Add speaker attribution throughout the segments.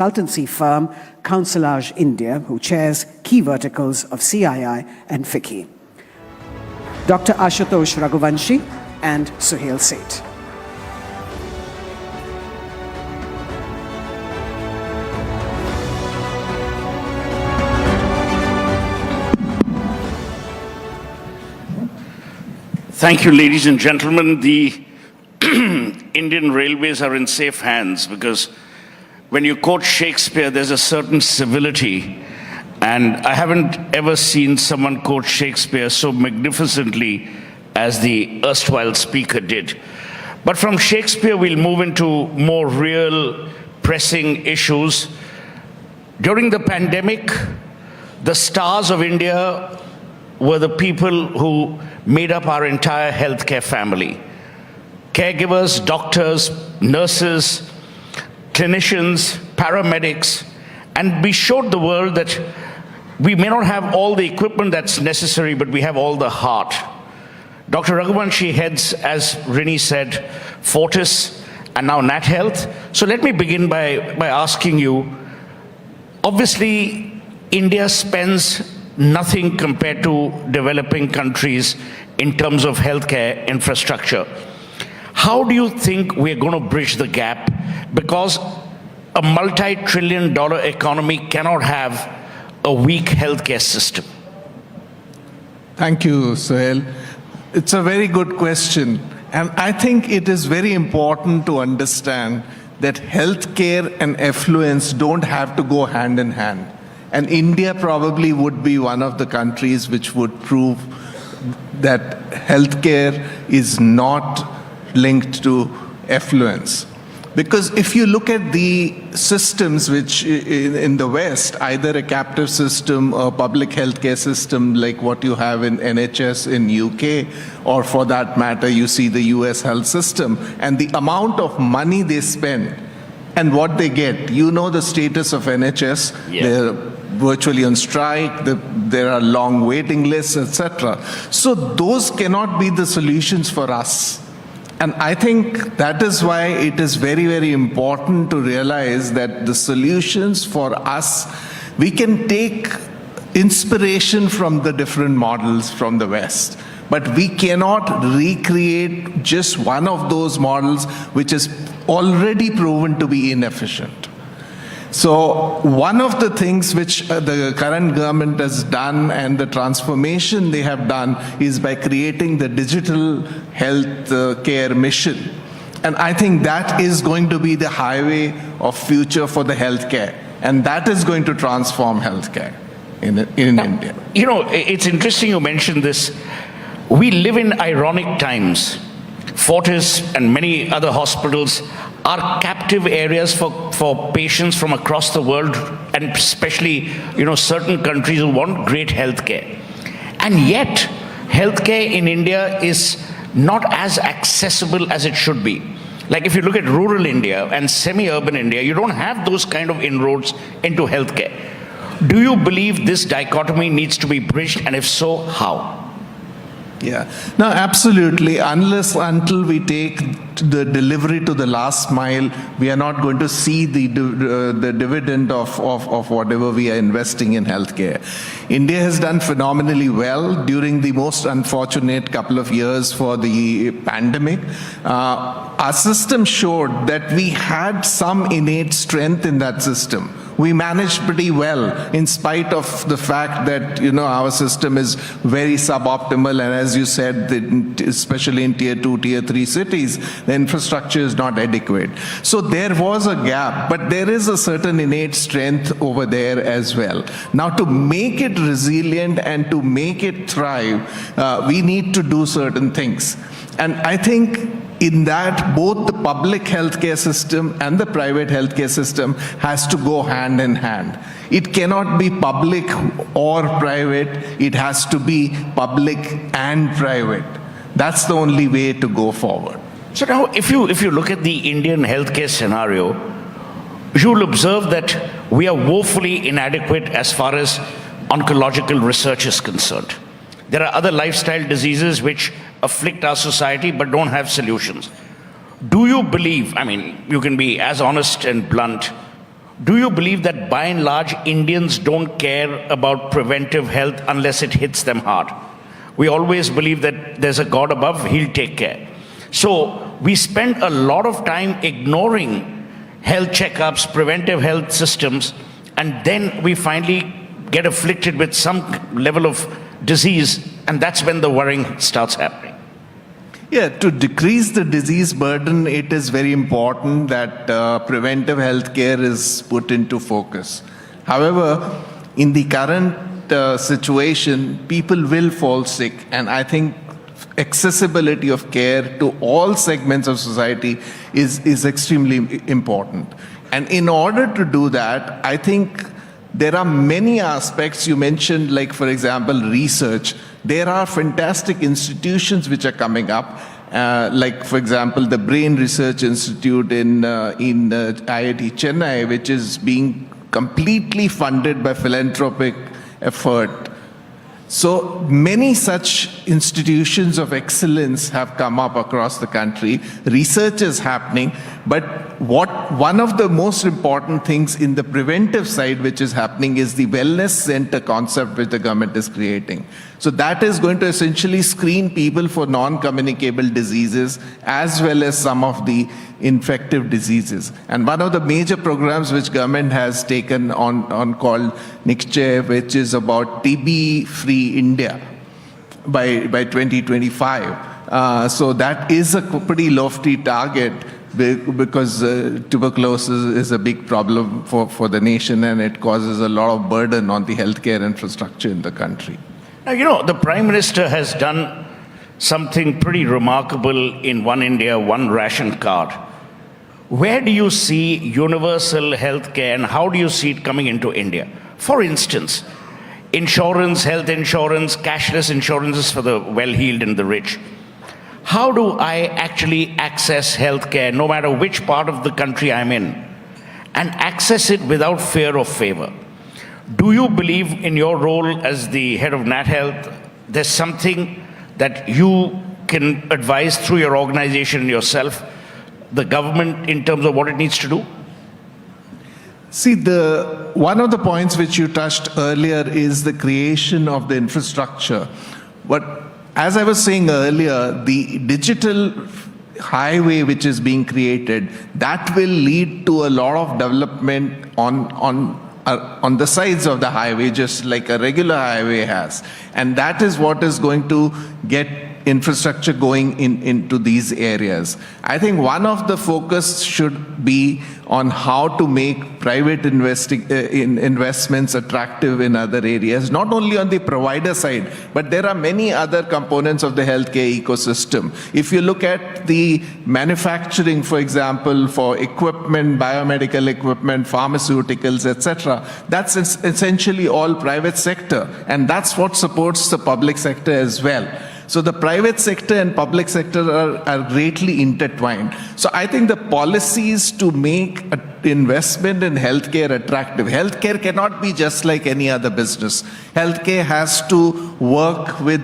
Speaker 1: consultancy firm Counselage India, who chairs key verticals of CII and FICCI. Dr. Ashutosh Raghuvanshi and Suhail Seth.
Speaker 2: Thank you, ladies and gentlemen. The Indian Railways are in safe hands because when you quote Shakespeare, there's a certain civility. And I haven't ever seen someone quote Shakespeare so magnificently as the erstwhile speaker did. But from Shakespeare, we'll move into more real, pressing issues. During the pandemic, the stars of India were the people who made up our entire healthcare family. Caregivers, doctors, nurses, clinicians, paramedics, and we showed the world that we may not have all the equipment that's necessary, but we have all the heart. Dr. Raghuvanshi heads, as Rini said, Fortis and now Nat Health. So let me begin by asking you, obviously, India spends nothing compared to developing countries in terms of healthcare infrastructure. How do you think we're going to bridge the gap? Because a multi-trillion-dollar economy cannot have a weak healthcare system.
Speaker 3: Thank you, Suhail. It's a very good question. And I think it is very important to understand that healthcare and affluence don't have to go hand in hand. And India probably would be one of the countries which would prove that healthcare is not linked to affluence. Because if you look at the systems which in the West, either a captive system or public healthcare system like what you have in NHS in UK, or for that matter, you see the US health system, and the amount of money they spend and what they get. You know the status of NHS.
Speaker 2: Yeah.
Speaker 3: They're virtually on strike, there are long waiting lists, etc. So those cannot be the solutions for us. And I think that is why it is very, very important to realize that the solutions for us, we can take inspiration from the different models from the West, but we cannot recreate just one of those models which is already proven to be inefficient. So one of the things which the current government has done and the transformation they have done is by creating the digital health care mission. And I think that is going to be the highway of future for the healthcare. And that is going to transform healthcare in India.
Speaker 2: You know, it's interesting you mentioned this. We live in ironic times. Fortis and many other hospitals are captive areas for patients from across the world, and especially, certain countries who want great health care. And yet, healthcare in India is not as accessible as it should be. Like if you look at rural India and semi-urban India, you don't have those kind of inroads into healthcare. Do you believe this dichotomy needs to be bridged, and if so, how?
Speaker 3: Yeah, no, absolutely. Until we take the delivery to the last mile, we are not going to see the dividend of whatever we are investing in healthcare. India has done phenomenally well during the most unfortunate couple of years for the pandemic. Our system showed that we had some innate strength in that system. We managed pretty well in spite of the fact that, our system is very suboptimal, and as you said, especially in tier 2, tier 3 cities, the infrastructure is not adequate. So there was a gap, but there is a certain innate strength over there as well. Now, to make it resilient and to make it thrive, we need to do certain things. And I think in that, both the public healthcare system and the private healthcare system has to go hand in hand. It cannot be public or private. It has to be public and private. That's the only way to go forward.
Speaker 2: So now, if you look at the Indian healthcare scenario, you will observe that we are woefully inadequate as far as oncological research is concerned. There are other lifestyle diseases which afflict our society but don't have solutions. Do you believe, you can be as honest and blunt, do you believe that by and large Indians don't care about preventive health unless it hits them hard? We always believe that there's a God above, he'll take care. So we spend a lot of time ignoring health checkups, preventive health systems, and then we finally get afflicted with some level of disease, and that's when the worrying starts happening.
Speaker 3: Yeah, to decrease the disease burden, it is very important that preventive health care is put into focus. However, in the current situation, people will fall sick, and I think accessibility of care to all segments of society is extremely important. And in order to do that, I think there are many aspects you mentioned, like, for example, research. There are fantastic institutions which are coming up, like, for example, the Brain Research Institute in IIT Chennai, which is being completely funded by philanthropic effort. So many such institutions of excellence have come up across the country. Research is happening, but one of the most important things in the preventive side which is happening is the wellness center concept which the government is creating. So that is going to essentially screen people for non-communicable diseases as well as some of the infective diseases. And one of the major programs which government has taken on called Nikche, which is about TB-free India by 2025. So that is a pretty lofty target because tuberculosis is a big problem for the nation, and it causes a lot of burden on the healthcare infrastructure in the country.
Speaker 2: Now, you know, the Prime Minister has done something pretty remarkable in One India, One Ration card. Where do you see universal health care and how do you see it coming into India? For instance, insurance, health insurance, cashless insurances for the well-heeled and the rich. How do I actually access health care, no matter which part of the country I'm in, and access it without fear of favor? Do you believe in your role as the head of Nat Health, there's something that you can advise through your organization and yourself, the government, in terms of what it needs to do?
Speaker 3: See, one of the points which you touched earlier is the creation of the infrastructure. But as I was saying earlier, the digital highway which is being created, that will lead to a lot of development on the sides of the highway, just like a regular highway has. And that is what is going to get infrastructure going into these areas. I think one of the focus should be on how to make private investments attractive in other areas, not only on the provider side, but there are many other components of the healthcare ecosystem. If you look at the manufacturing, for example, for equipment, biomedical equipment, pharmaceuticals, etc., that's essentially all private sector, and that's what supports the public sector as well. So the private sector and public sector are greatly intertwined. So I think the policies to make investment in healthcare attractive. Healthcare cannot be just like any other business. Healthcare has to work with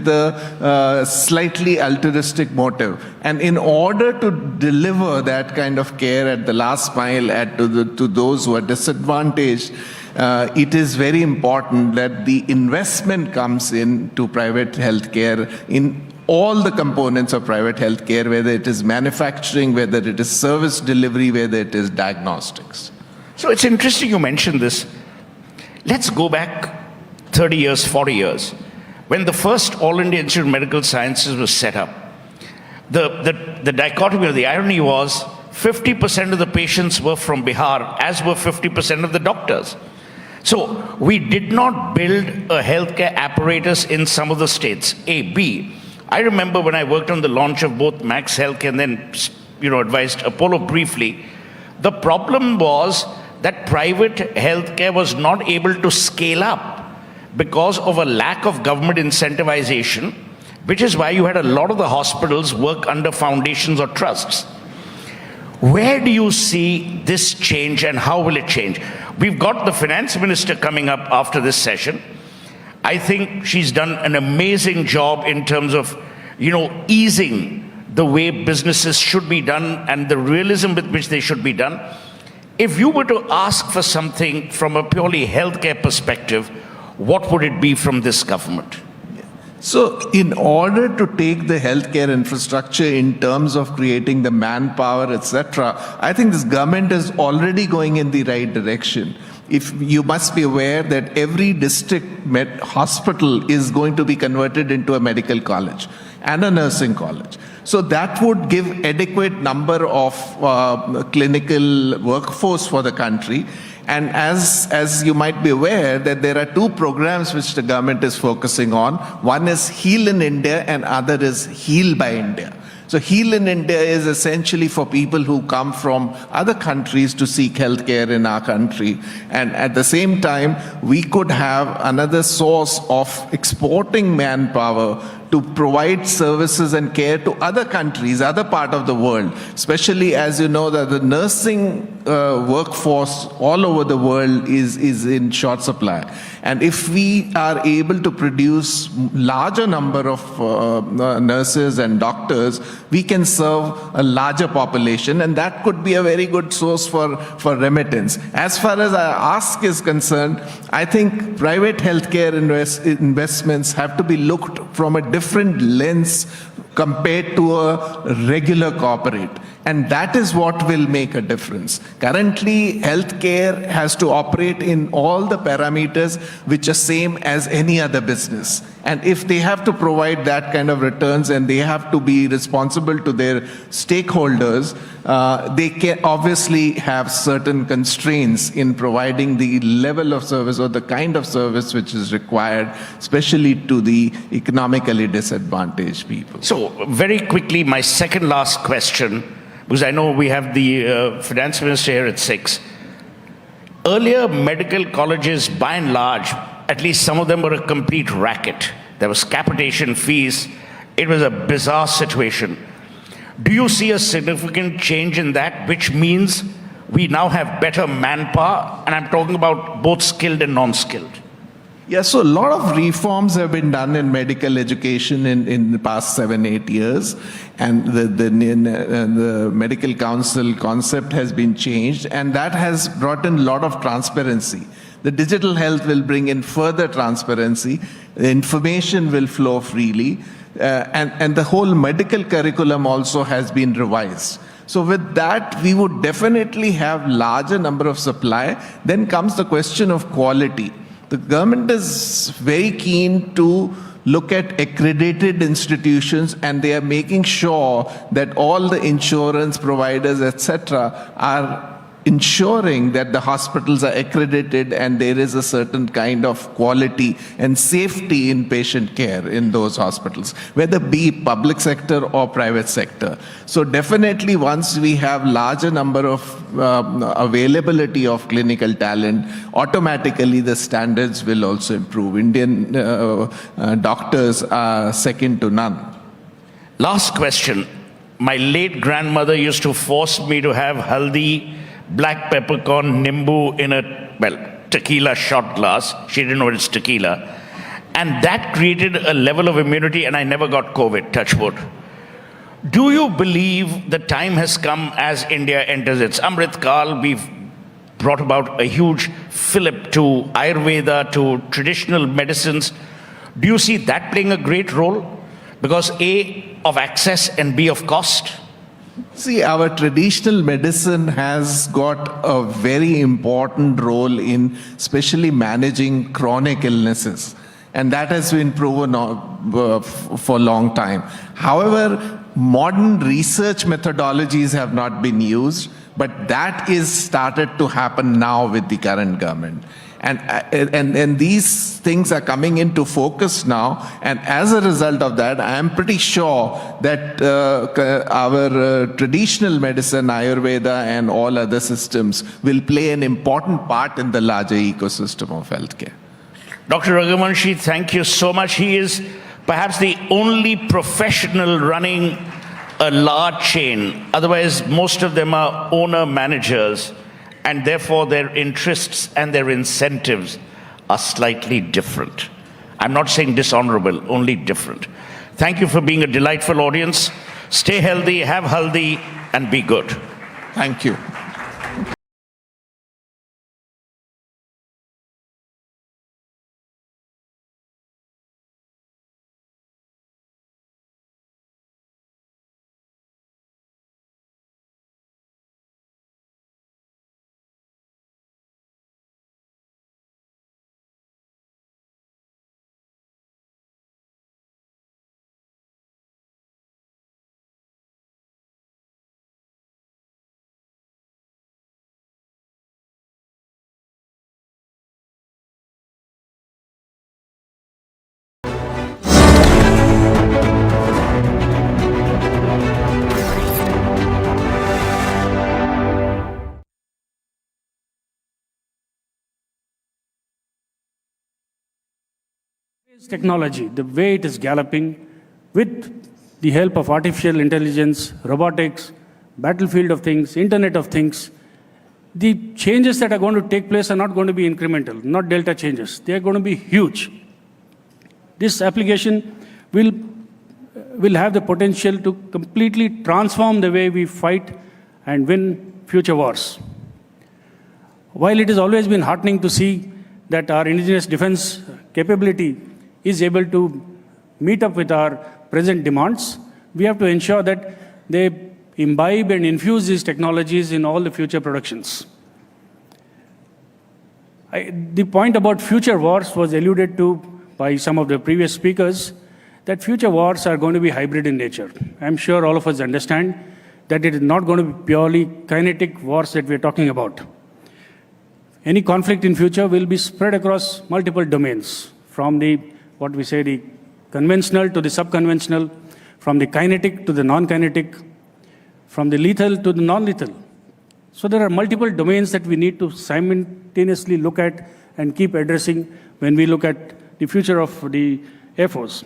Speaker 3: a slightly altruistic motive. And in order to deliver that kind of care at the last mile to those who are disadvantaged, it is very important that the investment comes into private healthcare in all the components of private healthcare, whether it is manufacturing, whether it is service delivery, whether it is diagnostics.
Speaker 2: So it's interesting you mentioned this. Let's go back 30 years, 40 years, when the first All India Institute of Medical Sciences was set up. The dichotomy or the irony was 50% of the patients were from Bihar, as were 50% of the doctors. So we did not build a healthcare apparatus in some of the states, A. B, I remember when I worked on the launch of both Max Healthcare and then, advised Apollo briefly, the problem was that private healthcare was not able to scale up because of a lack of government incentivization, which is why you had a lot of the hospitals work under foundations or trusts. Where do you see this change and how will it change? We've got the finance minister coming up after this session. I think she's done an amazing job in terms of, easing the way businesses should be done and the realism with which they should be done. If you were to ask for something from a purely healthcare perspective, what would it be from this government?
Speaker 3: So, in order to take the healthcare infrastructure in terms of creating the manpower, etc., I think this government is already going in the right direction. If you must be aware that every district hospital is going to be converted into a medical college and a nursing college. So that would give adequate number of clinical workforce for the country. And as you might be aware, that there are two programs which the government is focusing on. One is Heal in India and other is Heal by India. So Heal in India is essentially for people who come from other countries to seek healthcare in our country. And at the same time, we could have another source of exporting manpower to provide services and care to other countries, other part of the world, especially as you know that the nursing workforce all over the world is in short supply. And if we are able to produce larger number of nurses and doctors, we can serve a larger population, and that could be a very good source for remittance. As far as our ask is concerned, I think private healthcare investments have to be looked from a different lens compared to a regular corporate. And that is what will make a difference. Currently, healthcare has to operate in all the parameters which are same as any other business. And if they have to provide that kind of returns and they have to be responsible to their stakeholders, they can obviously have certain constraints in providing the level of service or the kind of service which is required, especially to the economically disadvantaged people.
Speaker 2: So, very quickly, my second last question, because I know we have the finance minister here at 6. Earlier, medical colleges, by and large, at least some of them were a complete racket. There was capitation fees. It was a bizarre situation. Do you see a significant change in that, which means we now have better manpower? And I'm talking about both skilled and non-skilled.
Speaker 3: Yeah, so a lot of reforms have been done in medical education in the past 7-8 years, and the medical council concept has been changed, and that has brought in a lot of transparency. The digital health will bring in further transparency, the information will flow freely, and the whole medical curriculum also has been revised. So with that, we would definitely have larger number of supply. Then comes the question of quality. The government is very keen to look at accredited institutions, and they are making sure that all the insurance providers, etc., are ensuring that the hospitals are accredited and there is a certain kind of quality and safety in patient care in those hospitals, whether be public sector or private sector. So definitely once we have larger number of availability of clinical talent, automatically the standards will also improve. Indian doctors are second to none.
Speaker 2: Last question. My late grandmother used to force me to have haldi, black peppercorn, nimbu in a, tequila shot glass. She didn't know it's tequila. And that created a level of immunity, and I never got COVID, touch wood. Do you believe the time has come as India enters its Amrit Kal? We've brought about a huge fillip to Ayurveda, to traditional medicines. Do you see that playing a great role? Because A, of access, and B, of cost?
Speaker 3: See, our traditional medicine has got a very important role in especially managing chronic illnesses. And that has been proven for a long time. However, modern research methodologies have not been used, but that is started to happen now with the current government. And these things are coming into focus now, and as a result of that, I am pretty sure that our traditional medicine, Ayurveda, and all other systems will play an important part in the larger ecosystem of healthcare.
Speaker 2: Dr. Raghuvanshi, thank you so much. He is perhaps the only professional running a large chain. Otherwise, most of them are owner-managers, and therefore their interests and their incentives are slightly different. I'm not saying dishonorable, only different. Thank you for being a delightful audience. Stay healthy, have haldi, and be good.
Speaker 3: Thank you.
Speaker 4: Technology, the way it is galloping, with the help of artificial intelligence, robotics, battlefield of things, Internet of Things, the changes that are going to take place are not going to be incremental, not delta changes. They are going to be huge. This application will have the potential to completely transform the way we fight and win future wars. While it has always been heartening to see that our indigenous defense capability is able to meet up with our present demands, we have to ensure that they imbibe and infuse these technologies in all the future productions. The point about future wars was alluded to by some of the previous speakers, that future wars are going to be hybrid in nature. I'm sure all of us understand that it is not going to be purely kinetic wars that we're talking about. Any conflict in future will be spread across multiple domains, from the conventional to the subconventional, from the kinetic to the non-kinetic, from the lethal to the non-lethal. So there are multiple domains that we need to simultaneously look at and keep addressing when we look at the future of the Air Force.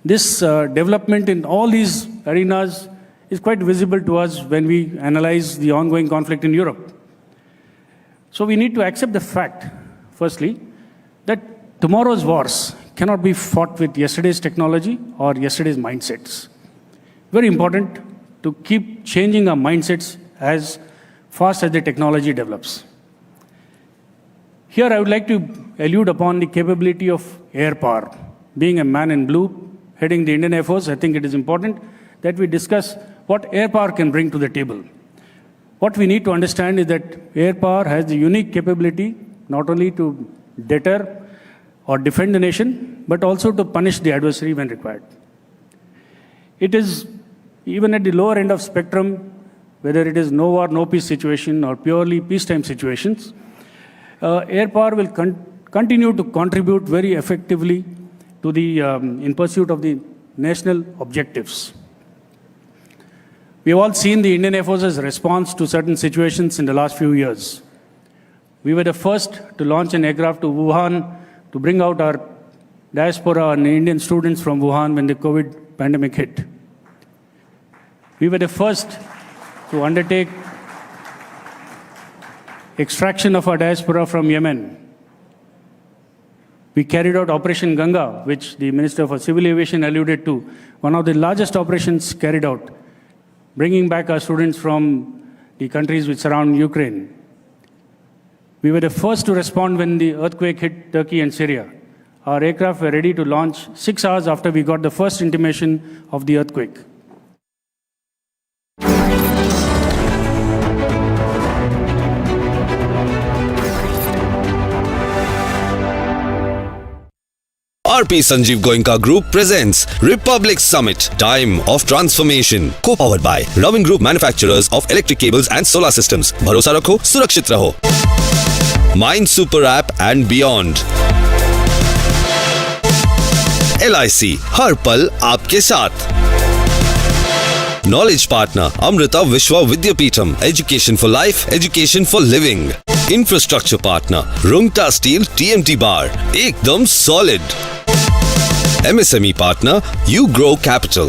Speaker 4: This development in all these arenas is quite visible to us when we analyze the ongoing conflict in Europe. So we need to accept the fact, firstly, that tomorrow's wars cannot be fought with yesterday's technology or yesterday's mindsets. Very important to keep changing our mindsets as fast as the technology develops. Here I would like to allude upon the capability of air power. Being a man in blue, heading the Indian Air Force, I think it is important that we discuss what air power can bring to the table. What we need to understand is that air power has the unique capability not only to deter or defend the nation, but also to punish the adversary when required. It is, even at the lower end of spectrum, whether it is no war, no peace situation or purely peacetime situations, air power will continue to contribute very effectively to the, in pursuit of the national objectives. We have all seen the Indian Air Force's response to certain situations in the last few years. We were the first to launch an aircraft to Wuhan to bring out our diaspora and Indian students from Wuhan when the COVID pandemic hit. We were the first to undertake extraction of our diaspora from Yemen. We carried out Operation Ganga, which the Minister for Civil Aviation alluded to, one of the largest operations carried out, bringing back our students from the countries which surround Ukraine. We were the first to respond when the earthquake hit Turkey and Syria. Our aircraft were ready to launch 6 hours after we got the first intimation of the earthquake.
Speaker 5: RP Sanjeev Goenka Group presents Republic Summit, Time of Transformation, co-powered by Robin Group, manufacturers of electric cables and solar systems. Bharosa rakho, surakshit raho. Mind Super App and beyond. LIC, हर पल आपके साथ. Knowledge Partner, Amrita Vishwa Vidyapeetham, Education for Life, Education for Living. Infrastructure Partner, Rungta Steel TMT Bar, ekdam solid. MSME Partner, You Grow Capital.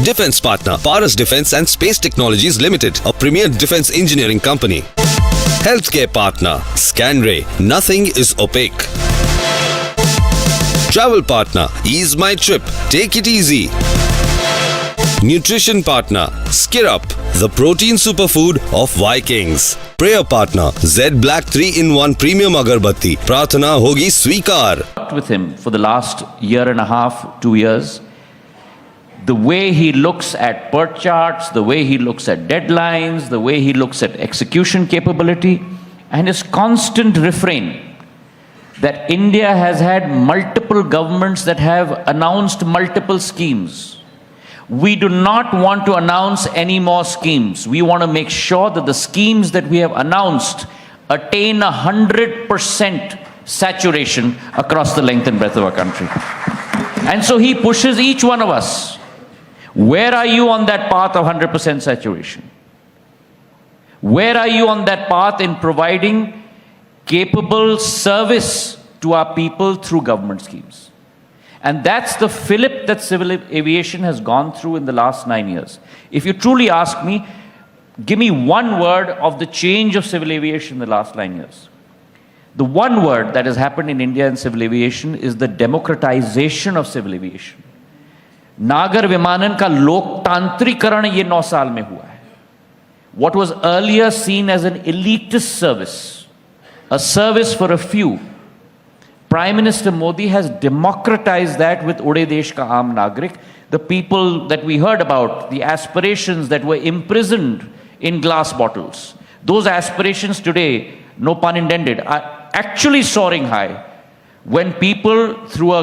Speaker 5: Defense Partner, Paras Defense and Space Technologies Limited, a premier defense engineering company. Healthcare Partner, Scanray, nothing is opaque. Travel Partner, Ease My Trip, Take It Easy. Nutrition Partner, Skirrup, the protein superfood of Vikings. Prayer Partner, Z Black 3-in-1 Premium Agarbatti, Prathana Hogi Sweekar.
Speaker 6: With him for the last year and a half, 2 years, the way he looks at PERT charts, the way he looks at deadlines, the way he looks at execution capability, and his constant refrain that India has had multiple governments that have announced multiple schemes. We do not want to announce any more schemes. We want to make sure that the schemes that we have announced attain 100% saturation across the length and breadth of our country. And so he pushes each one of us. Where are you on that path of 100% saturation? Where are you on that path in providing capable service to our people through government schemes. And that's the fillip that civil aviation has gone through in the last 9 years. If you truly ask me, give me one word of the change of civil aviation in the last 9 years. The one word that has happened in India in civil aviation is the democratization of civil aviation. नागर विमानन का लोकतांत्रिकरण ये 9 साल में हुआ है. What was earlier seen as an elitist service, a service for a few, Prime Minister Modi has democratized that with Ude Desh Ka Aam Nagrik, the people that we heard about, the aspirations that were imprisoned in glass bottles. Those aspirations today, no pun intended, are actually soaring high when people through a